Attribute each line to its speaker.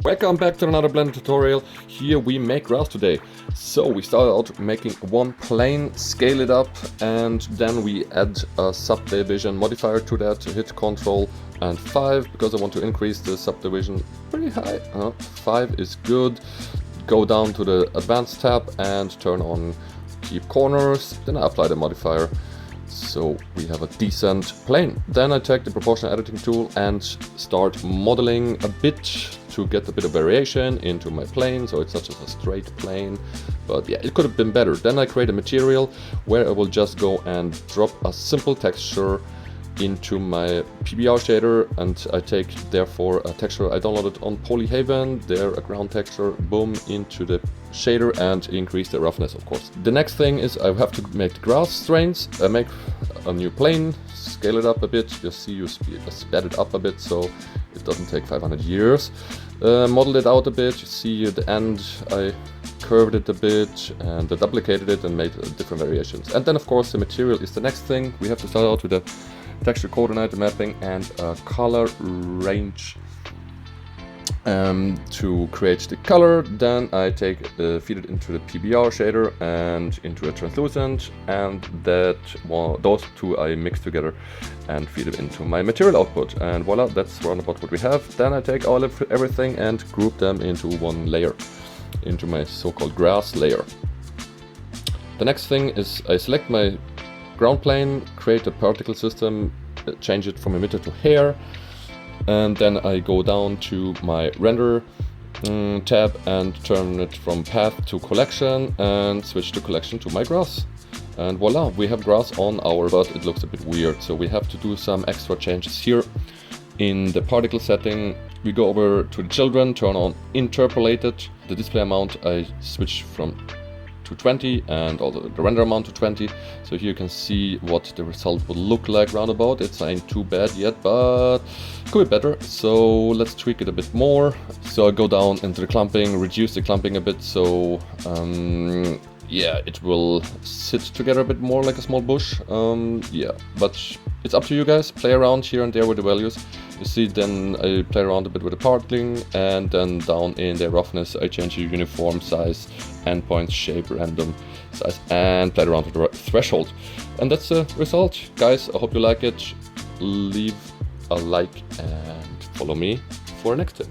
Speaker 1: Welcome back to another Blender tutorial. Here we make grass today. So we started out making one plane, scale it up, and then we add a subdivision modifier to that. Hit Ctrl and 5 because I want to increase the subdivision pretty high. 5 is good. Go down to the advanced tab and turn on keep corners. Then I apply the modifier. So we have a decent plane. Then I take the proportional editing tool and start modeling a bit to get a bit of variation into my plane, so it's not just a straight plane, but yeah, it could have been better. Then I create a material where I will just go and drop a simple texture into my PBR shader, and I take therefore a texture I downloaded on Polyhaven, there a ground texture, boom, into the shader and increase the roughness, of course. The next thing is I have to make the grass strains. I make a new plane, scale it up a bit, you see you sped it up a bit so it doesn't take 500 years. Modeled it out a bit, you see at the end I curved it a bit and I duplicated it and made different variations. And then of course the material is the next thing. We have to start out with a texture coordinate mapping and a color range to create the color. Then I feed it into the PBR shader and into a translucent, and those two I mix together and feed it into my material output, and voila, that's roundabout what we have. Then I take everything and group them into one layer, into my so-called grass layer. The next thing is I select my ground plane, create a particle system, change it from emitter to hair, and then I go down to my render tab and turn it from path to collection and switch the collection to my grass. And voila, we have grass on our, but it looks a bit weird, so we have to do some extra changes here. In the particle setting, we go over to the children, turn on interpolated. The display amount I switch from to 20 and all the render amount to 20. So here you can see what the result would look like roundabout. It's ain't too bad yet, but could be better. So let's tweak it a bit more. So I go down into the clumping, reduce the clumping a bit, so yeah, it will sit together a bit more like a small bush. Yeah, but it's up to you guys. Play around here and there with the values. You see, then I play around a bit with the parting, and then down in the roughness I change the uniform size, endpoint shape, random size, and play around with the threshold. And that's the result. Guys, I hope you like it. Leave a like and follow me for next tip.